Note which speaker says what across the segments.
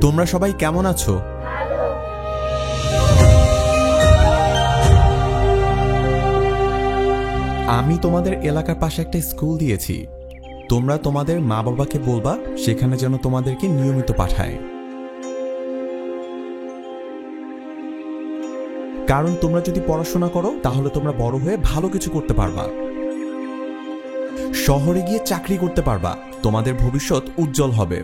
Speaker 1: তোমরা সবাই কেমন আছো? আমি তোমাদের এলাকার পাশে একটা স্কুল দিয়েছি। তোমরা তোমাদের মা বাবাকে বলবা সেখানে যেন তোমাদেরকে নিয়মিত পাঠায়, কারণ তোমরা যদি পড়াশোনা করো তাহলে তোমরা বড় হয়ে ভালো কিছু করতে পারবা, শহরে গিয়ে চাকরি করতে পারবা, তোমাদের ভবিষ্যৎ উজ্জ্বল হবে।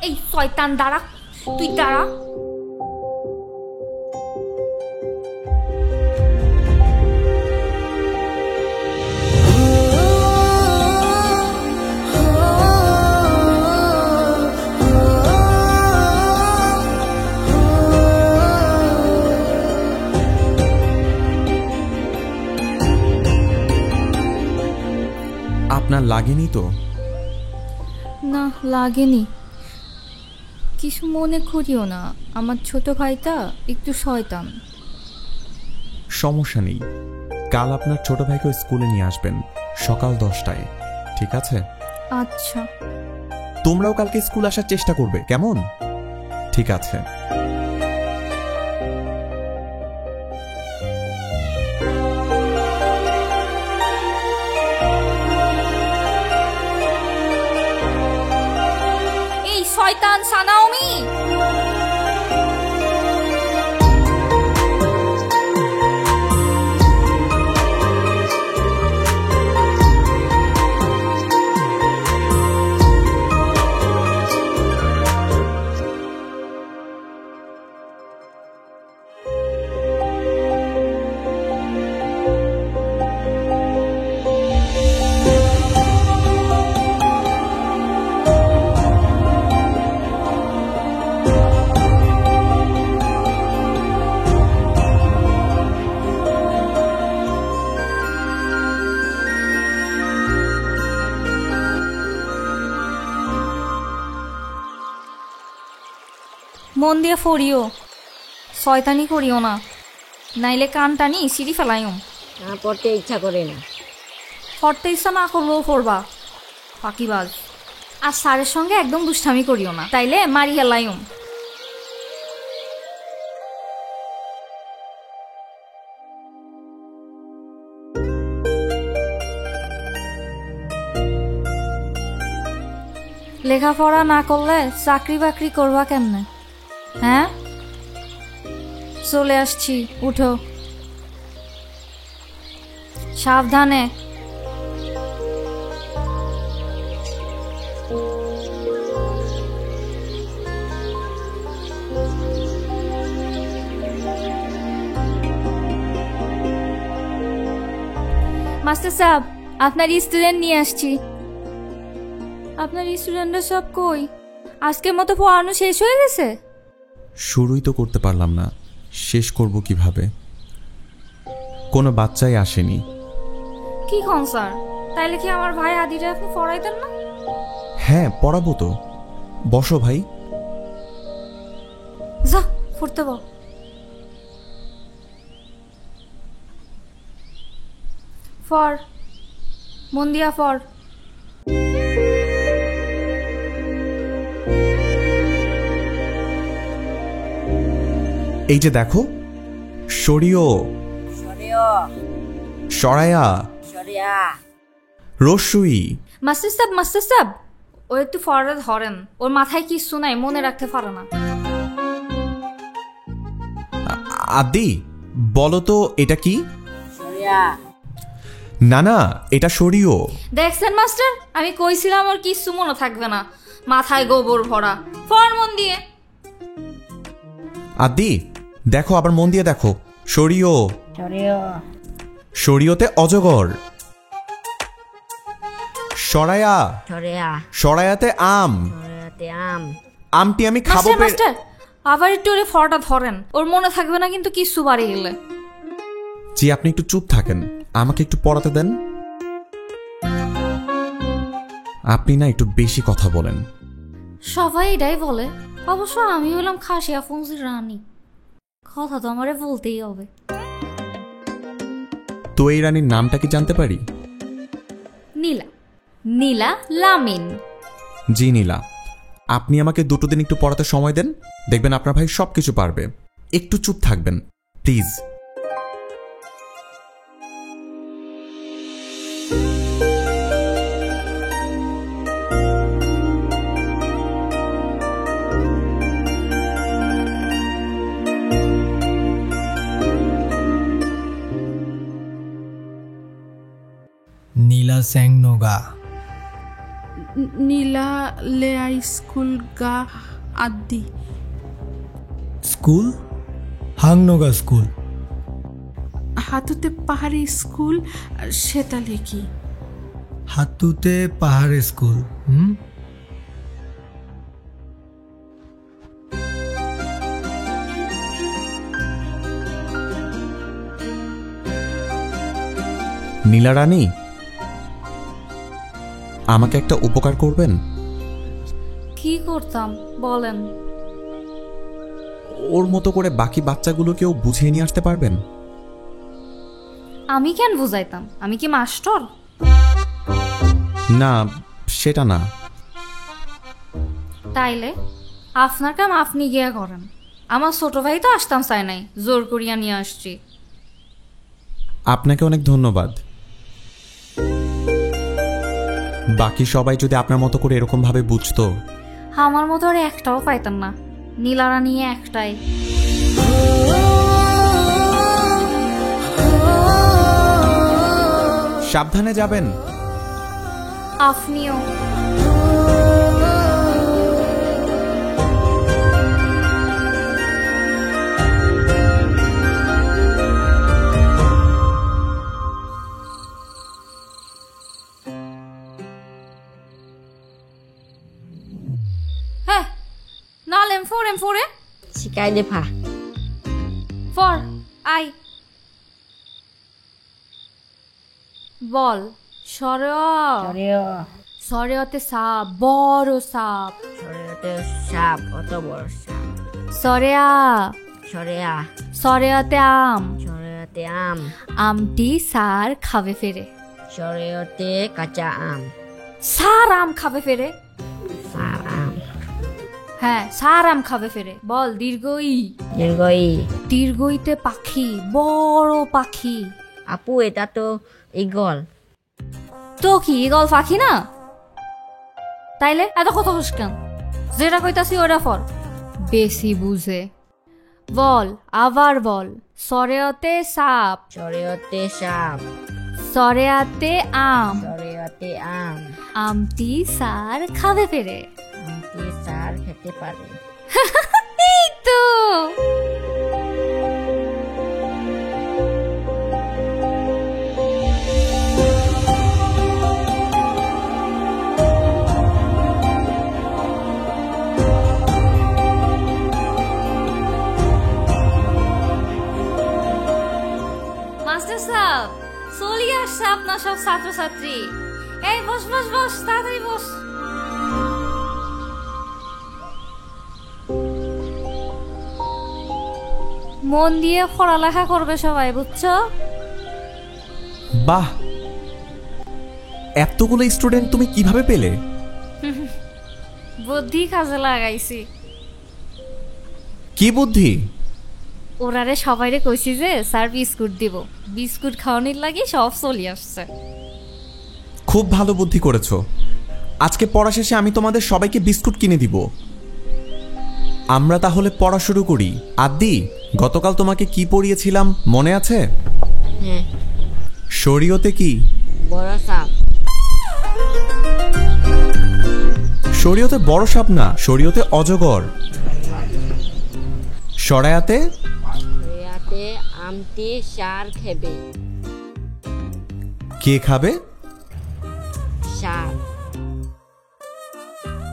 Speaker 2: এই শয়তান দাঁড়া, তুই দাঁড়া।
Speaker 1: আপনার লাগেনি তো?
Speaker 2: না, লাগেনি। কিছু মনে করিও না, আমার ছোট ভাইটা একটু শয়তান।
Speaker 1: সমস্যা নেই, কাল আপনার ছোট ভাইকে স্কুলে নিয়ে আসবেন সকাল 10টায়, ঠিক আছে?
Speaker 2: আচ্ছা।
Speaker 1: তোমরাও কালকে স্কুল আসার চেষ্টা করবে, কেমন? ঠিক আছে।
Speaker 2: এই শয়তান সানাওমি, মন দিয়ে ফরিও, শয়তানি করিও না, নাইলে কান টানি সিঁড়ি ফেলাইম।
Speaker 3: পড়তে ইচ্ছা করে না।
Speaker 2: পড়তে ইচ্ছা না করলেও পড়বা, ফাঁকিবাজ। আর স্যারের সঙ্গে একদম দুষ্টামি করিও না, তাইলে মারি হেলাইম। লেখাপড়া না করলে চাকরি বাকরি করবা কেমনে? হ্যাঁ, চলে আসছি, উঠো সাবধানে। মাস্টার সাহেব, আপনার স্টুডেন্ট নিয়ে আসছি। আপনার স্টুডেন্টরা সব কই? আজকের মতো পড়ানো শেষ হয়ে গেছে?
Speaker 1: শুরুই তো করতে পারলাম না, শেষ করব কিভাবে? কোনো বাচ্চাই আসেনি।
Speaker 2: কি খন স্যার, তাইলে কি আমার ভাই আদিরা আপনি পড়াইতেন না?
Speaker 1: হ্যাঁ, পড়াবো তো। বসো ভাই।
Speaker 2: যা পড়তে বল। ফর, মন দিয়া ফর।
Speaker 1: এই যে দেখো, সরিও, সরায়া, রস্যই।
Speaker 2: মাস্টার সাহেব, ও একটু ফরওয়ার্ড ধরেন, ওর মাথায় কিছু নাই, মনে রাখতে পারে না।
Speaker 1: আদি, বলো তো এটা কি? না না, এটা সরিও।
Speaker 2: দেখছেন মাস্টার, আমি কইছিলাম ওর কিছু মনে থাকবে না, মাথায় গোবর ভরা। ফর মন দিয়ে।
Speaker 1: আদি, দেখো, আবার মন দিয়ে দেখো। সরিও, সরিওতে অজগর। সরায়া, সরায়াতে আম। আমটি আমি খাবো।
Speaker 2: মাস্টার, আবার একটু ওরে ফরটা ধরেন, ওর মনে থাকবে না কিন্তু কিছু বাড়ি গেলে।
Speaker 1: জি, আপনি একটু চুপ থাকেন, আমাকে একটু পড়াতে দেন। আপনি না একটু বেশি কথা বলেন।
Speaker 2: সবাই এটাই বলে, অবশ্য আমি হলাম খাসিয়া ফংসির রানী, কথা তো আমারে বলতেই হবে।
Speaker 1: তো এই রানীর নামটা কি জানতে পারি?
Speaker 2: নীলা, নীলা লামিন।
Speaker 1: জি নীলা, আপনি আমাকে 2 দিন একটু পড়াতে সময় দেন, দেখবেন আপনার ভাই সবকিছু পারবে। একটু চুপ থাকবেন প্লিজ।
Speaker 4: नीला सेंगनोगा
Speaker 5: নীলা লেয়াই স্কুল গা আদি
Speaker 4: स्कूल हांगनोगा स्कूल
Speaker 5: হাতুতে পাহাড়ি স্কুল সেটা লেখি।
Speaker 4: हातुते पहाड़ स्कूल।
Speaker 1: নীলা রানী, আমাকে একটা উপকার করবেন?
Speaker 2: কি করতাম বলেন?
Speaker 1: ওর মতো করে বাকি বাচ্চাগুলোকেও বুঝিয়ে নিয়ে আসতে পারবেন?
Speaker 2: আমি কেন বুঝাইতাম? আমি কি মাস্টার?
Speaker 1: না, সেটা না।
Speaker 2: তাইলে আপনার কাম আপনি গিয়া করেন। আমার ছোট ভাই তো আসতাম চাই নাই, জোর করিয়া নিয়ে আসছি।
Speaker 1: আপনাকে অনেক ধন্যবাদ। বাকি সবাই যদি আপনার মতো করে এরকম ভাবে বুঝতো।
Speaker 2: আমার মতো আর একটাও পাইতাম না, নীলারা নিয়ে একটাই।
Speaker 1: সাবধানে যাবেন।
Speaker 2: আপনিও। হ্যাঁ, নাল M4
Speaker 3: শিকাই দে ফা।
Speaker 2: ফর আই বল।
Speaker 3: সরেও
Speaker 2: সরেয়তে সাপ, বড় সাপ।
Speaker 3: সরেতে সাপ, অত বড় সাপ।
Speaker 2: সরেয়া,
Speaker 3: সরেয়া
Speaker 2: সরেয়তে আম।
Speaker 3: সরেতে আম।
Speaker 2: আমটি সার খাবে ফেরে।
Speaker 3: সরেতে কাঁচা আম।
Speaker 2: সার আম খাবে ফেরে।
Speaker 3: সার আম।
Speaker 2: হ্যাঁ, সার আম খাবে ফেরে। বল দীর্ঘই।
Speaker 3: দীর্ঘই।
Speaker 2: দীর্ঘইতে পাখি, বড় পাখি।
Speaker 3: আপু এটা তো ইগল।
Speaker 2: তো কি ইগল পাখি না? তাইলে এত কথা বস কেন? যেটা কইতাছি ওটা ফর। বেশি বুঝে। বল, আবার বল। সরেয়তে সাপ।
Speaker 3: সরেতে সাপ।
Speaker 2: সরেয়াতে আম।
Speaker 3: সরেতে আম।
Speaker 2: আমটি সার খাবে ফেরে।
Speaker 3: আমটি সার খেতে পারে।
Speaker 2: এই তো। মাস্টার সাহেব, চলি আসছে আপনার সব ছাত্রছাত্রী। এই বস বস বস, তাড়াতাড়ি বস। মন দিয়ে পড়ালেখা করবে সবাই, বুঝছো?
Speaker 1: বাহ, এতগুলো স্টুডেন্ট তুমি কিভাবে পেলে?
Speaker 2: বুদ্ধি কাজে লাগাইছি।
Speaker 1: কি বুদ্ধি?
Speaker 2: ওরারে সবাইরে কইছি যে স্যার বিস্কুট দিব, বিস্কুট খাওয়ানোর লাগি সব চলে আসছে।
Speaker 1: খুব ভালো বুদ্ধি করেছো। আজকে পড়া শেষে আমি তোমাদের সবাইকে বিস্কুট কিনে দিব। আমরা তাহলে পড়া শুরু করি। আদি, গতকাল তোমাকে কি পড়িয়েছিলাম মনে আছে?
Speaker 3: হ্যাঁ।
Speaker 1: শরীয়তে কি?
Speaker 3: বড় সাপ।
Speaker 1: শরীয়তে বড় সাপ না, শরীয়তে অজগর। শরায়াতে?
Speaker 3: সরেয়াতে আমটি সার খেবে।
Speaker 1: কে খাবে?
Speaker 3: সার।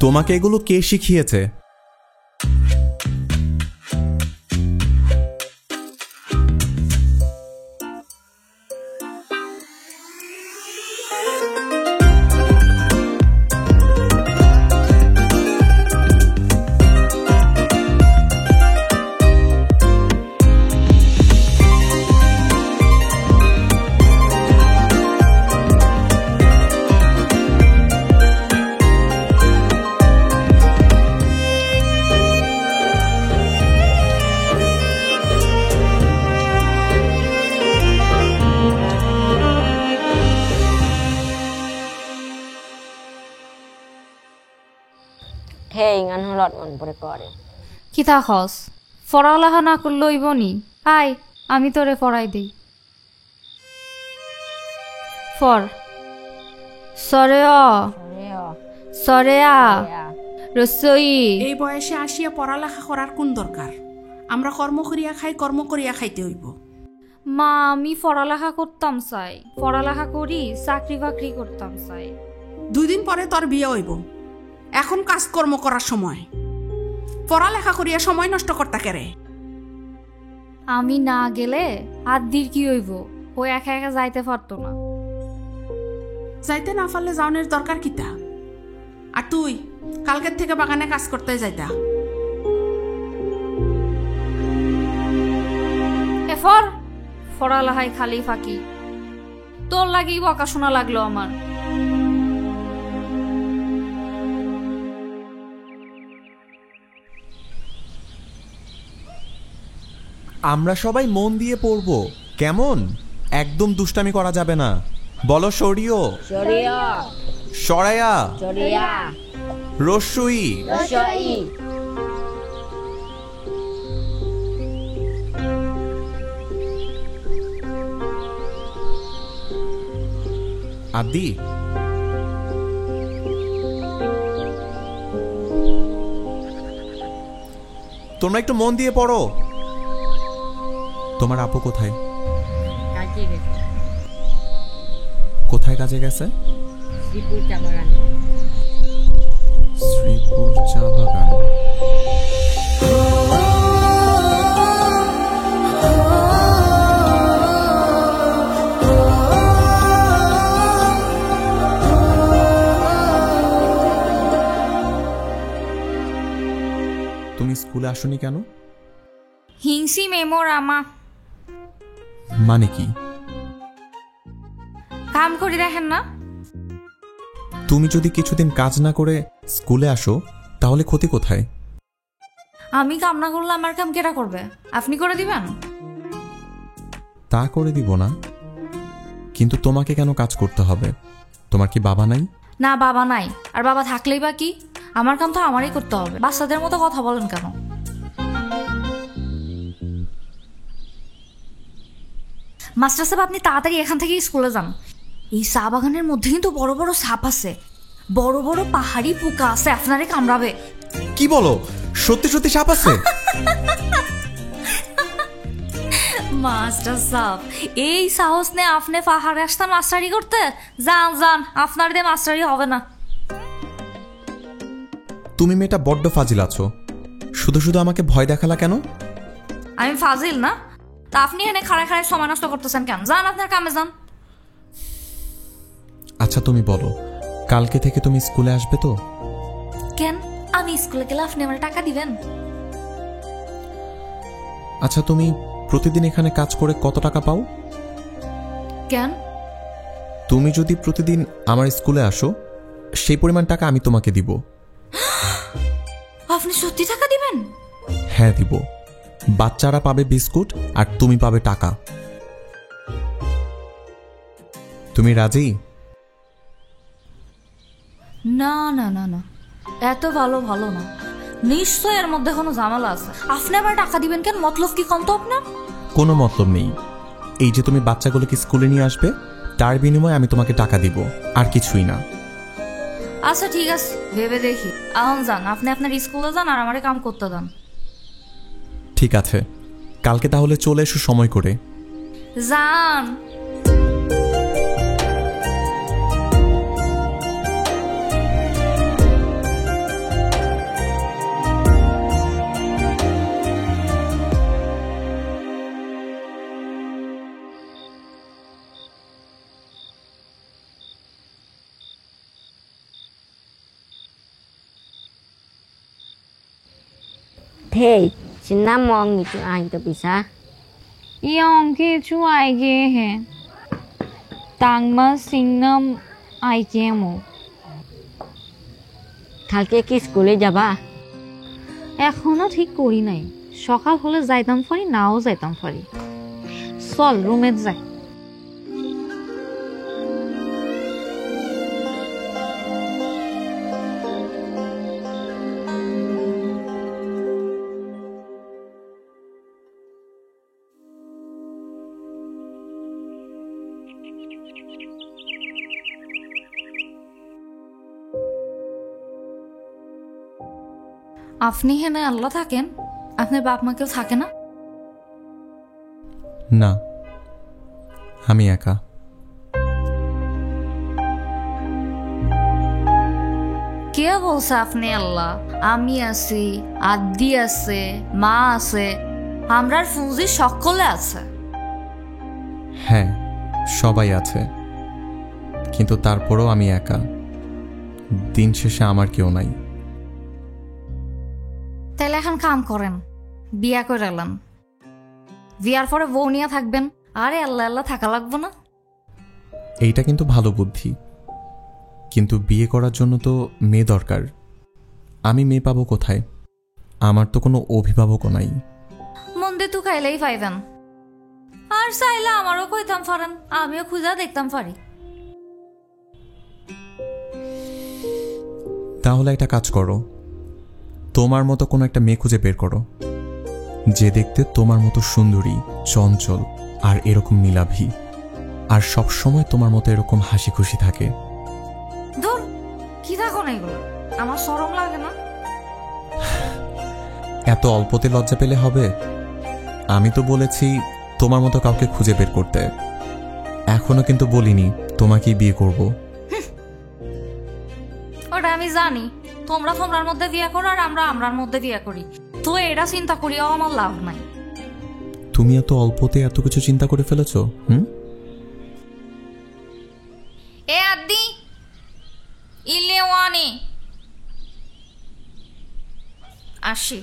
Speaker 1: তোমাকে এগুলো কে শিখিয়েছে?
Speaker 3: স্কুলত মন পড়ে করে
Speaker 2: কি থাকস পড়ালেখা না করলে হইব নি আয় আমি তোরে পড়াই দেই ফর সরে অ সরে আ রসই
Speaker 5: এই বয়সে আসিয়া পড়ালেখা করার কোন দরকার আমরা কর্ম করিয়া খাই কর্ম করিয়া খাইতে হইব
Speaker 2: মা আমি পড়ালেখা করতাম চাই পড়ালেখা করি চাকরি বাকরি করতাম চাই
Speaker 5: 2 দিন পরে তোর বিয়ে হইব এখন কাজকর্ম করার সময় পড়ালেখা করিয়া সময় নষ্ট করতে কেরে
Speaker 2: আমি না গেলে আদির কি হইব ও একা একা যাইতে পারতো না
Speaker 5: যাইতে না পারলে যাওনের দরকার কিতা আর তুই কালকের থেকে বাগানে কাজ করতে যাইতা
Speaker 2: এফর পড়ালেখায় খালি ফাঁকি তোর লাগি বকা শোনা লাগলো আমার
Speaker 1: আমরা সবাই মন দিয়ে পড়ব কেমন একদম দুষ্টামি করা যাবে না বলো সরিও
Speaker 3: সরিয়া
Speaker 1: সরায়া
Speaker 3: সরিয়া
Speaker 1: রস্যই
Speaker 3: রসই
Speaker 1: আদি তোমরা একটু মন দিয়ে পড়ো তোমার আপু কোথায়
Speaker 3: কাজে গেছে
Speaker 1: কোথায় কাজে গেছে
Speaker 3: শ্রীপুর চা বাগানে
Speaker 1: শ্রীপুর চা বাগান তুমি স্কুলে আসোনি কেন
Speaker 2: হিংসি মেমোর আমা
Speaker 1: মানে কি
Speaker 2: কাম করে দেখেন না
Speaker 1: তুমি যদি কিছুদিন কাজ না করে স্কুলে আসো তাহলে ক্ষতি কোথায়
Speaker 2: আমি কাম না করলে আমার কাম কেটা করবে আপনি করে দিবেন
Speaker 1: তা করে দিব না কিন্তু তোমাকে কেন কাজ করতে হবে তোমার কি বাবা নাই
Speaker 2: না বাবা নাই আর বাবা থাকলেই বা কি আমার কাম তো আমারই করতে হবে বাচ্চাদের মতো কথা বলেন কেন মাস্টার সাহেব আপনি তাড়াতাড়ি এখান থেকে স্কুলে যান এই চা বাগানের মধ্যে কিন্তু বড় বড় সাপ আছে বড় বড় পাহাড়ি পোকা আছে আপনারে কামড়াবে
Speaker 1: কি বলো সত্যি সত্যি সাপ আছে
Speaker 2: মাস্টার সাহেব এই সাহস নে আপনি পাহাড়ে আসতেন মাস্টারি করতে যান যান আপনার দিয়ে মাস্টারি হবে না
Speaker 1: তুমি মেয়েটা বড্ড ফাজিল আছো শুধু শুধু আমাকে ভয় দেখালা কেন
Speaker 2: আমি ফাজিল না তা আপনি এনে খাড়ায় খাড়ায় সময় নষ্ট করতেছেন কেন যান আপনার কামে যান
Speaker 1: আচ্ছা তুমি বলো কালকে থেকে তুমি স্কুলে আসবে তো
Speaker 2: কেন আমি স্কুলে গেলে আপনি আমার টাকা দিবেন
Speaker 1: আচ্ছা তুমি প্রতিদিন এখানে কাজ করে কত টাকা পাও
Speaker 2: কেন
Speaker 1: তুমি যদি প্রতিদিন আমার স্কুলে আসো সেই পরিমাণ টাকা আমি তোমাকে দিব
Speaker 2: আপনি সত্যি টাকা দিবেন
Speaker 1: হ্যাঁ দিব বাচ্চারা পাবে বিস্কুট আর তুমি পাবে টাকা তুমি রাজি
Speaker 2: না না না না এত ভালো ভালো না নিশ্চয় এর মধ্যে কোনো ঝামেলা আছে আপনি আবার টাকা দিবেন কেন মতলব কি কম তো আপনার
Speaker 1: কোনো মতলব নেই এই যে তুমি বাচ্চাগুলোকে স্কুলে নিয়ে আসবে তার বিনিময়ে আমি তোমাকে টাকা দিব আর কিছুই না
Speaker 2: আচ্ছা ঠিক আছে ভেবে দেখি এখন যান আপনি আপনার স্কুলে যান আর আমারে কাম করতে দেন
Speaker 1: ঠিক আছে কালকে তাহলে চলে এসো সময় করে
Speaker 2: যান
Speaker 3: Thế, xin Nam mong người chú ai cho bị sao?
Speaker 2: Yung ki chu ai ge he tangma singnam ai jemo
Speaker 3: কালকে কি স্কুলে যাবা?
Speaker 2: এখনো ঠিক করি নাই সকাল হলে যাইতাম পারি নাও যাইতাম পারি চল রুমে যাই আপনি হেনে আল্লাহ থাকেন, আপনার বাপ মা কেউ থাকে না?
Speaker 1: না, আমি একা।
Speaker 2: কে বলছে আপনি আল্লাহ? আমি আছি, আদি আছে, মা আছে, আমরার ফুজি সকলে আছে।
Speaker 1: হ্যাঁ, সবাই আছে, কিন্তু তারপরও আমি একা। দিন শেষে আমার কেউ নাই।
Speaker 2: তাহলে এখন কাম করেন, বিয়া করে এলাম, বিয়ার পরে বউ নিয়ে থাকবেন। আরে আল্লাহ আল্লাহ থাকা লাগবো না।
Speaker 1: এইটা কিন্তু ভালো বুদ্ধি, কিন্তু বিয়ে করার জন্য তো মেয়ে দরকার। আমি মেয়ে পাবো কোথায়? আমার তো কোনো অভিভাবকও নাই।
Speaker 2: মন্দে তো খাইলেই পাইবেন, আর চাইলে আমারও কইতাম পারেন, আমিও খুঁজা দেখতাম পারি।
Speaker 1: তাহলে একটা কাজ করো, তোমার মতো কোনো একটা মেয়ে খুঁজে বের করো, যে দেখতে তোমার মতো সুন্দরী, চঞ্চল আর এরকম নীলাভী, আর সব সময় তোমার মতো এরকম হাসি খুশি থাকে।
Speaker 2: ধর, কি থাকো না এগুলো, আমার শরম লাগে না?
Speaker 1: এত অল্পতে লজ্জা পেলে হবে? আমি তো বলেছি তোমার মতো কাউকে খুঁজে বের করতে, এখনো কিন্তু বলিনি তোমাকেই বিয়ে করব।
Speaker 2: ওটা আমি জানি, তোমরা তোমরার মধ্যে বিয়ে করো আর আমরা আমরার মধ্যে বিয়ে করি, তো এটা চিন্তা করিও আমার লাভ নাই।
Speaker 1: তুমি এত অল্পতে এত কিছু চিন্তা করে ফেলেছো?
Speaker 2: এ আদি ইলেওয়ানি আসি।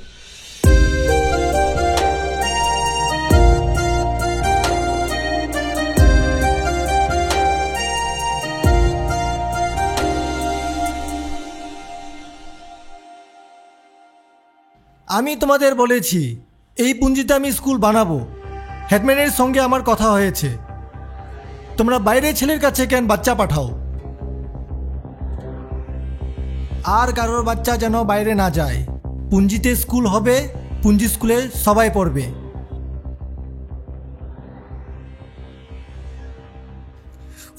Speaker 4: আমি তোমাদের বলেছি এই পুঁজিতে আমি স্কুল বানাবো। হেডম্যানের সঙ্গে আমার কথা হয়েছে। তোমরা বাইরের ছেলের কাছে কেন বাচ্চা পাঠাও? আর কারোর বাচ্চা যেন বাইরে না যায়। পুঞ্জিতে স্কুল হবে, পুঞ্জি স্কুলে সবাই পড়বে।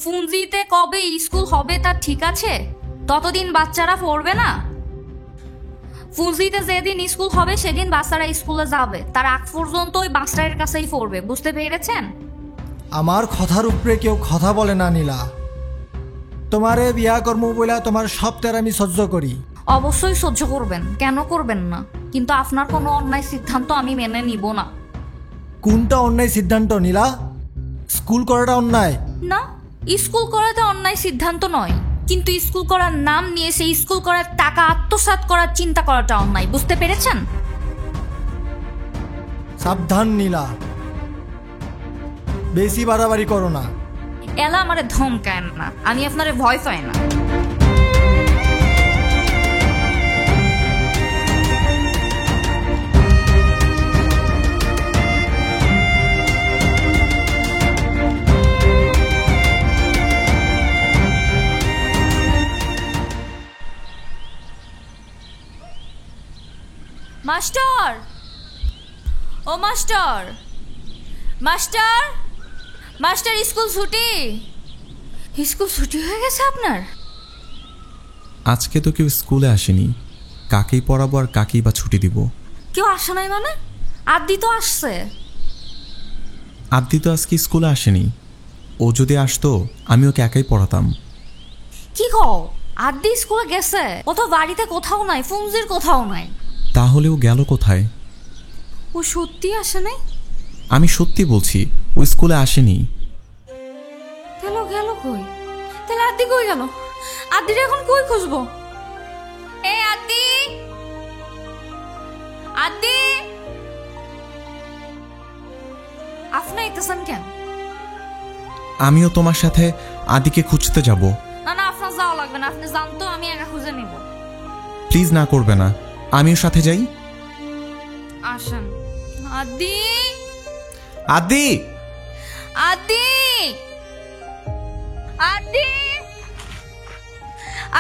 Speaker 2: ফুঞ্জিতে কবে স্কুল হবে তা ঠিক আছে, ততদিন বাচ্চারা পড়বে না। ফুঞ্জিতে যেদিন স্কুল হবে সেদিন বাচ্চারা স্কুলে যাবে, তার আগ পর্যন্ত ওই বাচ্চাদের কাছেই পড়বে, বুঝতে পেরেছেন?
Speaker 4: আমার কথার উপরে কেউ কথা বলে না নীলা। তোমারে বিয়া কর্ম বলে তোমার সব আমি সহ্য করি।
Speaker 2: অবশ্যই সহ্য করবেন, কেন করবেন না, কিন্তু আপনার কোনো অন্যায় সিদ্ধান্ত আমি মেনে নিব না।
Speaker 4: কোনটা অন্যায় সিদ্ধান্ত নীলা? স্কুল করাটা অন্যায়
Speaker 2: না, স্কুল করাতে অন্যায় সিদ্ধান্ত নয়, কিন্তু স্কুল করার নাম নিয়ে সেই স্কুল করার টাকা আত্মসাৎ করার চিন্তা করাটা অন্যায়, বুঝতে পেরেছেন?
Speaker 4: সাবধান নীলা, বেশি বাড়াবাড়ি করো না।
Speaker 2: এলা আমারে ধমকায় না, আমি আপনারে ভয় পাই না। মাস্টার, ও মাস্টার, মাস্টার, মাস্টার, স্কুল ছুটি। স্কুল ছুটি হয়ে গেছে আপনার?
Speaker 1: আজকে তো কেউ স্কুলে আসেনি, কাকেই পড়াবো আর কাকেই বা ছুটি দিব?
Speaker 2: কেউ আসে নাই মানে? আদি তো আসছে।
Speaker 1: আদ্দি তো আজকে স্কুলে আসেনি, ও যদি আসতো আমি ওকে একাই পড়াতাম।
Speaker 2: কি কও, আদি স্কুলে গেছে? ও তো বাড়িতে কোথাও নাই, ফুঞ্জির কোথাও নাই।
Speaker 1: তাহলে ও গেল কোথায়?
Speaker 2: ও সত্যি আসে নাই?
Speaker 1: আমি সত্যি বলছি, ও স্কুলে আসেনি।
Speaker 2: তাহলে গেল কই? তাহলে আদি কই গেল? আদির এখন কই খুঁজবো? এ আদি, আদি, আপনি আইতেছেন কেন?
Speaker 1: আমিও তোমার সাথে আদিকে খুঁজতে যাব।
Speaker 2: না না, আপনার যাওয়া লাগবে না, আপনি জানতো আমি একা খুঁজে নিব।
Speaker 1: প্লিজ না করবে না, আমিও সাথে যাই।
Speaker 2: আসেন। আদি,
Speaker 1: আদি,
Speaker 2: আদি, আদি,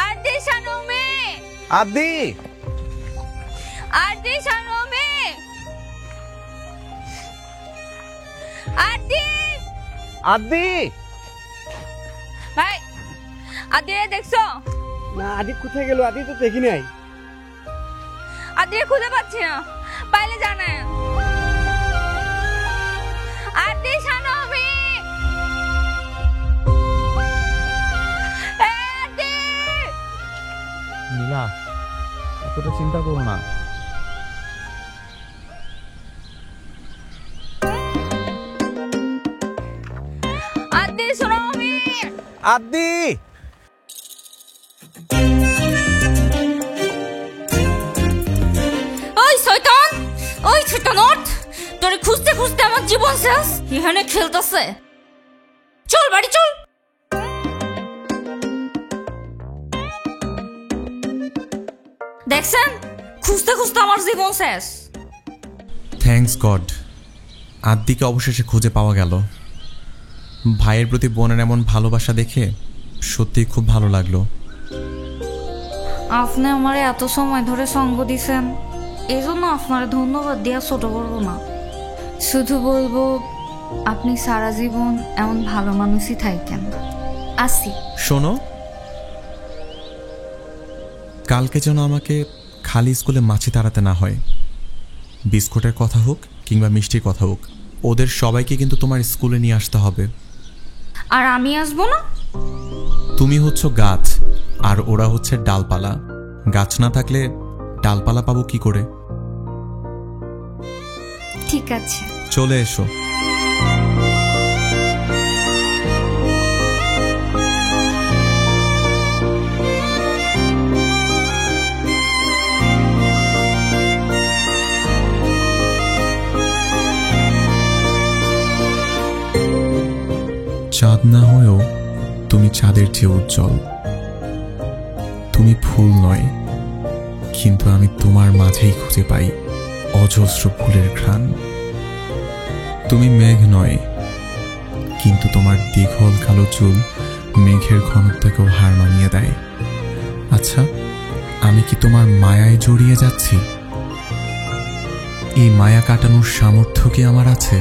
Speaker 2: আদি শানুমে,
Speaker 1: আদি,
Speaker 2: আদি শানুমে, আদি,
Speaker 6: আদি,
Speaker 2: ভাই আদি দেখছো?
Speaker 6: না আদি কোথায় গেল? আদি তো দেখি নাই।
Speaker 2: আদি খুঁজে পাচ্ছি না, পাইলে জানেন। আদি শানবি, আদি।
Speaker 1: নীলা, এতটা চিন্তা করো না।
Speaker 2: আদি শানবি,
Speaker 1: আদি,
Speaker 2: ওই শয়তান, ওই শয়তান ওঠ। তোরে খুঁজতে খুঁজতে আমার জীবন শেষ। এখানে খেলতেছে। চল বাড়ি চল। দেখছেন, খুঁজতে খুঁজতে আমার জীবন শেষ।
Speaker 1: থ্যাঙ্কস গড, আদ্দিকে অবশেষে খুঁজে পাওয়া গেল। ভাইয়ের প্রতি বোনের এমন ভালোবাসা দেখে সত্যিই খুব ভালো লাগলো।
Speaker 2: আপনি আমারে এত সময় ধরে সঙ্গ দিছেন, এই জন্য আপনার ধন্যবাদ দিয়া ছোট করবো না। শুধু বলবো আপনি সারা জীবন এমন ভালো মানুষই থাকেন। আসি।
Speaker 1: শোনো, কালকে যেন আমাকে খালি স্কুলে মাছি তাড়াতে না হয়। বিস্কুটের কথা হোক কিংবা মিষ্টির কথা হোক, ওদের সবাইকে কিন্তু তোমার স্কুলে নিয়ে আসতে হবে।
Speaker 2: আর আমি আসবো না?
Speaker 1: তুমি হচ্ছ গাছ আর ওরা হচ্ছে ডালপালা। গাছ না থাকলে ডালপালা পাবো কি করে?
Speaker 2: ঠিক আছে।
Speaker 1: চলে এসো। চাঁদ না হয়েও তুমি চাঁদের চেয়ে উজ্জ্বল। তুমি ফুল নয়, কিন্তু আমি তোমার মাঝেই খুঁজে পাই অজস্র ফুলের ঘ্রাণ। তুমি মেঘ নয়, কিন্তু তোমার দীঘল কালো চুল মেঘের ঘনত্বকেও হার মানিয়ে দেয়। আচ্ছা, আমি কি তোমার মায়ায় জড়িয়ে যাচ্ছি? এই মায়া কাটানোর সামর্থ্য কি আমার আছে?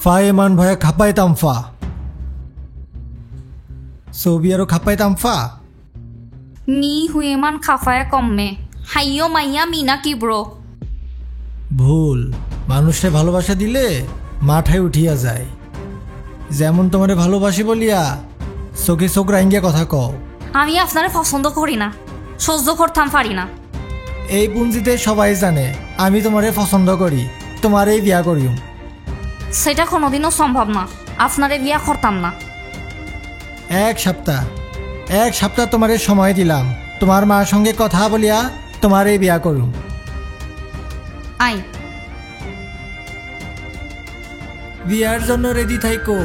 Speaker 4: ফা এমান ভয়া খাপাইতাম ফা, ছবি আরো খাপাইতাম ফা।
Speaker 2: মি হুয়েমান খাফায়া কম্মে হাইয়ো মাইয়া মিনা কি ব্রো।
Speaker 4: ভুল মানুষে ভালোবাসা দিলে মাথায় উঠিয়া যায়। যেমন তোমারে ভালোবাসি বলিয়া চোখে চোখ রাঙ্গিয়া কথা কও।
Speaker 2: আমি আপনারে পছন্দ করি না, সহ্য করতাম পারি না।
Speaker 4: এই পুঞ্জিতে সবাই জানে আমি তোমারে পছন্দ করি, তোমারেই বিয়া করিম।
Speaker 2: সেটা কোনোদিনও সম্ভব না, আপনারে বিয়া করতাম না।
Speaker 4: এক সপ্তাহ তোমারে সময় দিলাম, তোমার মার সঙ্গে কথা বলিয়া তোমারেই বিয়া করুম।
Speaker 2: আই
Speaker 4: বিয়ার জন্য রেডি থাইকো।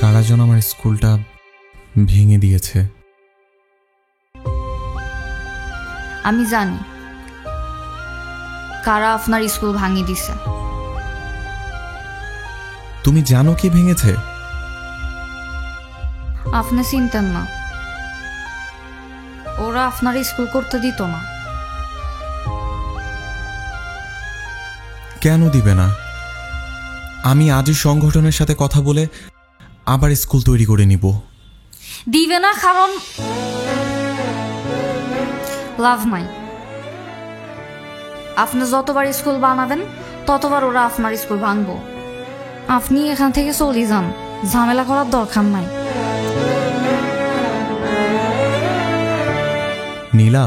Speaker 1: কারা যেন আমার স্কুলটা ভেঙে দিয়েছে।
Speaker 2: আমি জানি কারা আপনার স্কুল ভাঙি দিছে।
Speaker 1: তুমি জানো কি ভেঙেছে?
Speaker 2: আপনি চিনতেন না, ওরা আপনার স্কুল করতে দিত না।
Speaker 1: কেন দিবে না? আমি আজই সংগঠনের সাথে কথা বলে আবার স্কুল তৈরি করে নিব।
Speaker 2: দিবে না কারণ লাভ নাই। আপনি যতবার স্কুল বানাবেন ততবার ওরা আপনার স্কুল ভাঙবো। আপনি এখান থেকে চলে যান, ঝামেলা করার দরকার নাই।
Speaker 1: নীলা,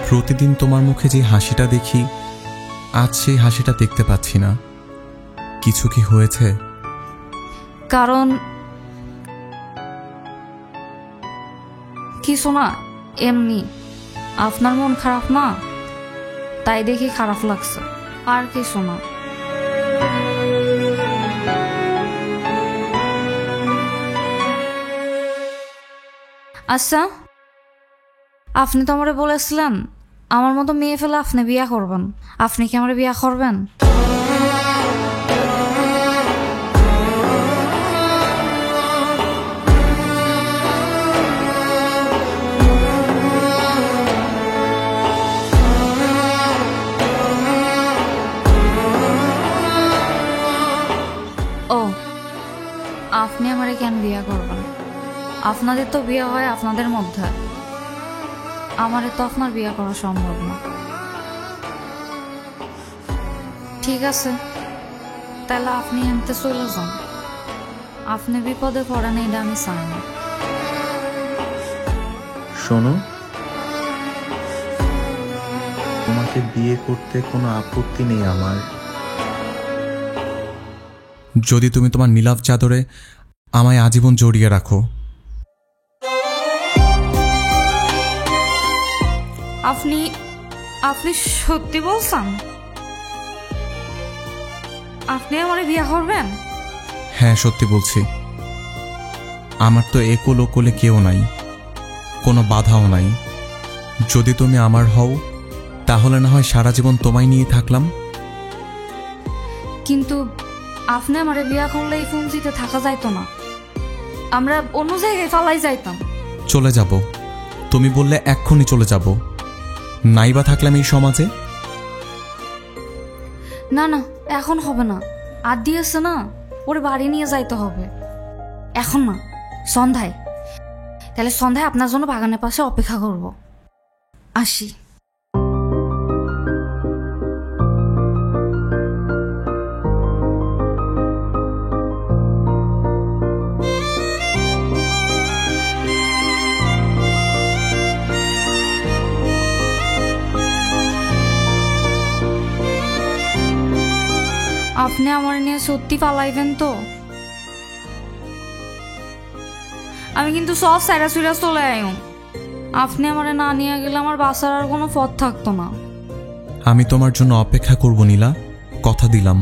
Speaker 1: প্রতিদিন তোমার মুখে যে হাসিটা দেখি, আজ সেই হাসিটা দেখতে পাচ্ছি না। কিছু কি হয়েছে?
Speaker 2: কারণ কিছু না, এমনি আপনার মন খারাপ না, তাই দেখি খারাপ লাগছে, আর কিছু না। আচ্ছা, আপনি তো আমারে বলেছিলেন আমার মতো মেয়ে ফেলে আপনি বিয়া করবেন। আপনি কি আমার বিয়া করবেন? ও, আপনি আমারে কেন বিয়া করবেন? আপনাদের তো বিয়ে হয় আপনাদের মধ্যে, আমারে তো আপনার বিয়ে করা সম্ভব না। ঠিক আছে, তাহলে আপনি এনতে চলে যান। আপনি বিপদে পড়েন, এটা আমি চাই না।
Speaker 6: শোনো, তোমাকে বিয়ে করতে কোনো আপত্তি নেই আমার।
Speaker 1: যদি তুমি তোমার নীলাভ চাদরে আমায় আজীবন জড়িয়ে রাখো।
Speaker 2: আপনি আপনি সত্যি বলছেন? আপনি আমারে বিয়ে করবেন?
Speaker 1: হ্যাঁ, সত্যি বলছি। আমার তো একল ওকলে কেউ নাই, কোনো বাধাও নাই। যদি তুমি আমার হও তাহলে না হয় সারা জীবন তোমায় নিয়ে থাকলাম।
Speaker 2: কিন্তু আপনি আমারে বিয়ে করলে এই ফোনজিতে থাকা যাইতো না, আমরা অন্য জায়গায় ফালাই যাইতাম।
Speaker 1: চলে যাব, তুমি বললে এক্ষুনি চলে যাব। নাইবা থাকলাম এই সমাজে।
Speaker 2: না না, এখন হবে না, আর দিয়েছে না, ওরে বাড়ি নিয়ে যাইতে হবে। এখন না, সন্ধ্যায়। তাহলে সন্ধ্যায় আপনার জন্য বাগানের পাশে অপেক্ষা করব। আসি। আপনি আমার নিয়ে সত্যি পালাইবেন তো? আমি কিন্তু সব স্যারা সুরা চলে আইম। আপনি আমারে না নিয়ে গেলে আমার বাসার আর কোনো পথ থাকতো না।
Speaker 1: আমি তোমার জন্য অপেক্ষা করব নীলা, কথা দিলাম।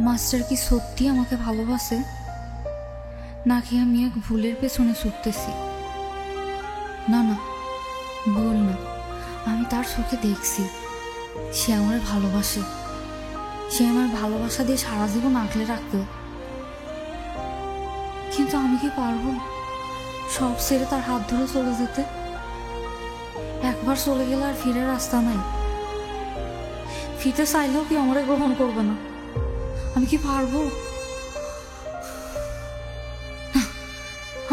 Speaker 2: মাস্টার কি সত্যি আমাকে ভালোবাসে, নাকি আমি এক ভুলের পেছনে ছুটতেছি? না না, ভুল না, আমি তার চোখে দেখছি সে আমার ভালোবাসে। সে আমার ভালোবাসা দিয়ে সারা জীবন আগলে রাখবে। কিন্তু আমি কি পারবো সব ছেড়ে তার হাত ধরে চলে যেতে? একবার চলে গেলে আর ফিরে রাস্তা নাই। ফিরতে চাইলেও কি আমারে গ্রহণ করবে না? আমি কি পারবো?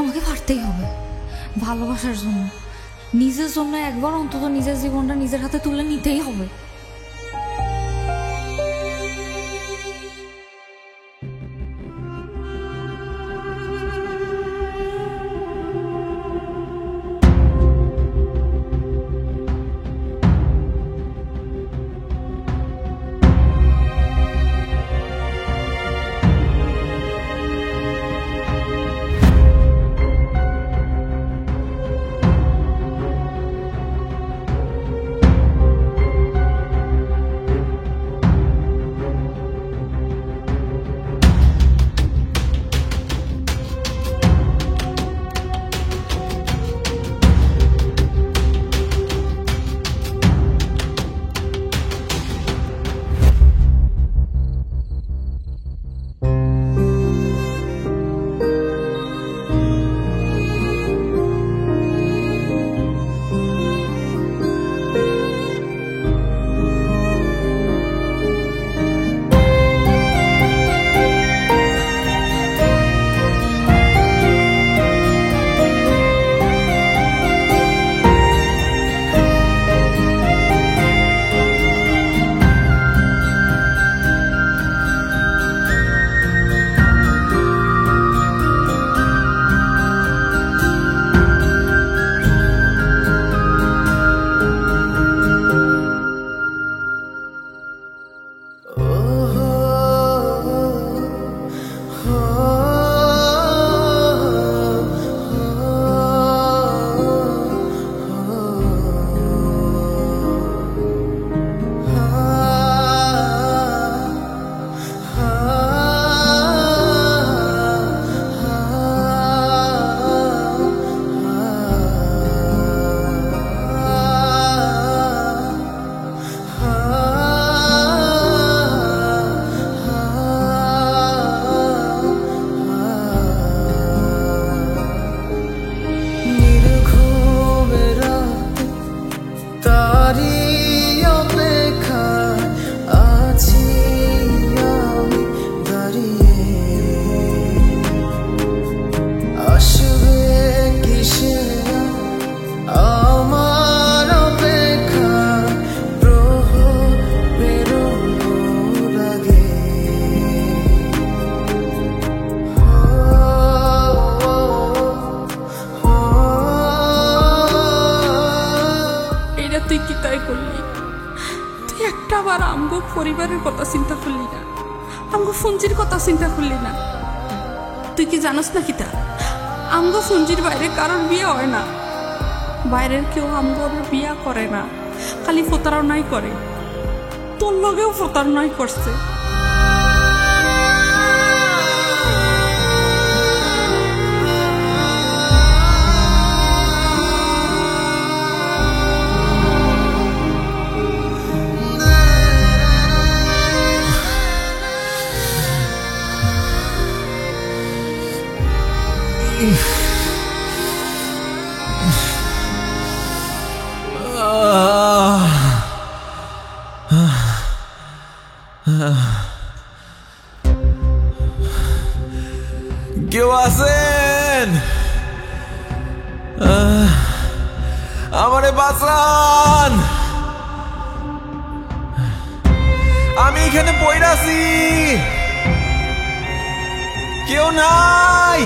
Speaker 2: আমাকে পারতেই হবে ভালোবাসার জন্য, নিজের জন্য একবার অন্তত নিজের জীবনটা নিজের হাতে তুলে নিতেই হবে।
Speaker 5: পরিবারের কথা চিন্তা করলি না, আমগো ফুঞ্জির কথা চিন্তা করলি না। তুই কি জানাস না কিতা, আমগো ফুঞ্জির বাইরে কারোর বিয়ে হয় না, বাইরের কেউ আমগো বিয়া করে না, খালি প্রতারণাই করে। তোর লগেও প্রতারণাই করছে।
Speaker 1: কেউ আছেন? আমারে বাঁচান, আমি এখানে পড়ে আছি, কেউ নাই।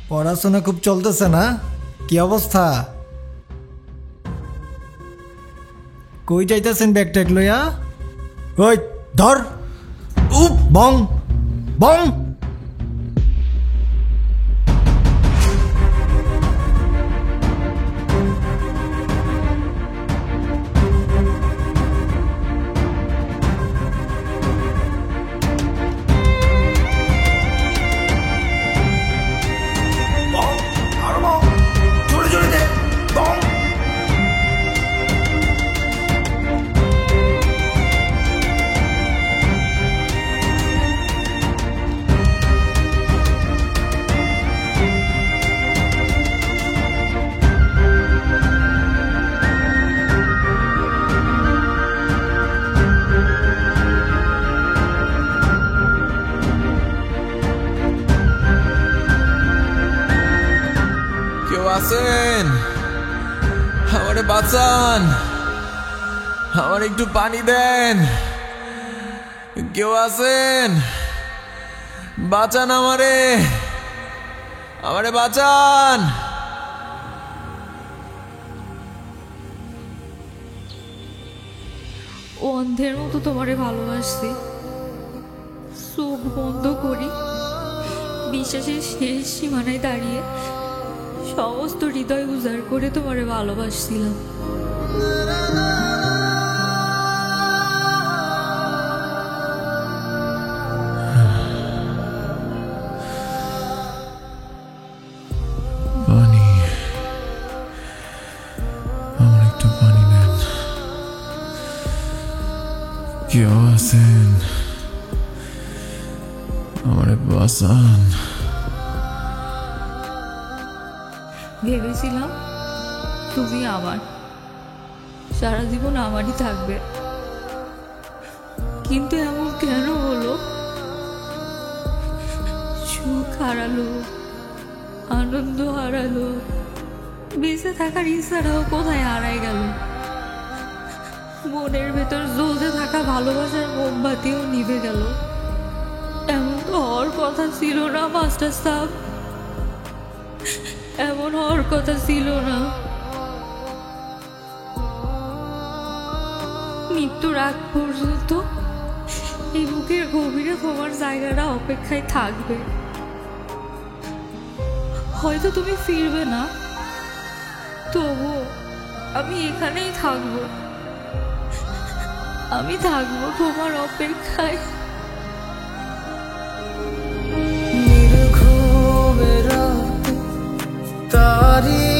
Speaker 4: পড়াশোনা খুব চলতেছে না? কি অবস্থা? কই যাইতেছেন ব্যাগ ট্যাগ লইয়া? ওই ধর, উপ বং বং।
Speaker 1: আছেন? আমারে বাঁচান, আমার একটু পানি দেন। কেউ আছেন? বাঁচান আমারে, আমারে বাঁচান।
Speaker 2: অন্ধের মতো তোমারে ভালোবাসছি, চোখ বন্ধ করি বিশ্বাসের শেষ সীমানায় দাঁড়িয়ে সমস্ত হৃদয় উজাড় করে তোমারে ভালোবাসছিলাম।
Speaker 6: পানি, আমার একটু পানি দেন। কেউ আছেন? আমারে বাঁচান।
Speaker 2: ভেবেছিলাম তুমি আমার, সারা জীবন আমারই থাকবে, কিন্তু এমন কেন হলো? সুখ হারালো, আনন্দ হারালো, বেঁচে থাকার ইচ্ছাটাও কোথায় হারাই গেল। মনের ভেতর জ্বলতে থাকা ভালোবাসার মোমবাতিও নিভে গেল। এমন তো হওয়ার কথা ছিল না মাস্টার সাহেব, এমন হওয়ার কথা ছিল না। মৃত্যুর আগ পর্যন্ত এই বুকের গভীরে তোমার জায়গাটা অপেক্ষায় থাকবে। হয়তো তুমি ফিরবে না, তবু আমি এখানেই থাকবো, আমি থাকবো তোমার অপেক্ষায়।
Speaker 7: নির্ঘুম রাত, তারি